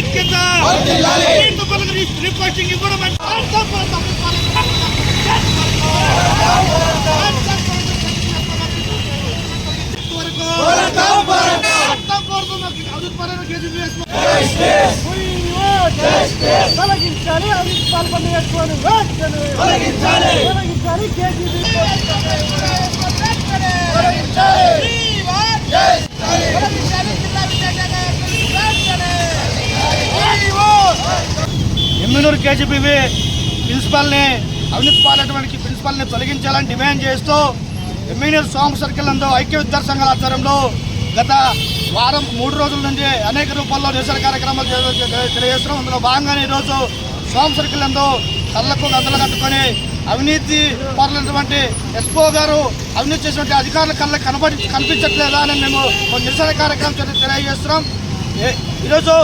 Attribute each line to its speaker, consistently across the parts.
Speaker 1: ఐక్యత రిపోర్టింగ్ ఇవ్వడం తొలగించాలి అవినీతి పాల్పడిన వ్యక్తులను తొలగించాలి ఎమ్మినూరు కేజీబీవీ ప్రిన్సిపల్ని అవినీతి పాలైనటువంటి ప్రిన్సిపల్ని తొలగించాలని డిమాండ్ చేస్తూ ఎమ్మినూరు సోమ సర్కిల్ నందు ఐక్య విద్యార్థి సంఘాల ఆధ్వర్యంలో గత వారం 3 రోజుల నుంచి అనేక రూపాల్లో నిరసన కార్యక్రమాలు తెలియజేస్తున్నాం. అందులో భాగంగానే ఈరోజు సోమ సర్కిల్ నందు కళ్ళకు గందలు కట్టుకొని అవినీతి పరులైనటువంటి ఎస్పో గారు అవినీతి చేసినటువంటి అధికారుల కళ్ళకు కనిపించట్లేదా అని మేము నిరసన కార్యక్రమం తెలియజేస్తున్నాం. ఈరోజు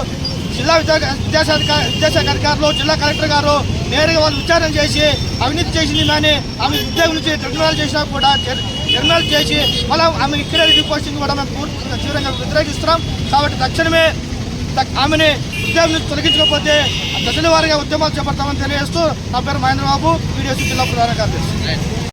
Speaker 1: జిల్లా విద్యాశాఖ అధికారులు జిల్లా కలెక్టర్ గారు నేరుగా వాళ్ళు విచారణ చేసి అవినీతి చేసింది కానీ ఆమె ఉద్యోగం నుంచి ట్రిబ్యునల్ చేసినా కూడా ట్రిబ్యునల్ చేసి మళ్ళీ ఆమె ఇక్కడే రిపోర్టింగ్ కూడా మేము పూర్తిగా తీవ్రంగా వ్యతిరేకిస్తున్నాం. కాబట్టి తక్షణమే ఆమెని ఉద్యోగం నుంచి తొలగించకపోతే దశల వారీగా ఉద్యమాలు చేపడతామని తెలియజేస్తూ నా పేరు మహేంద్రబాబు, PDOC జిల్లా ప్రధాన కార్యదర్శి.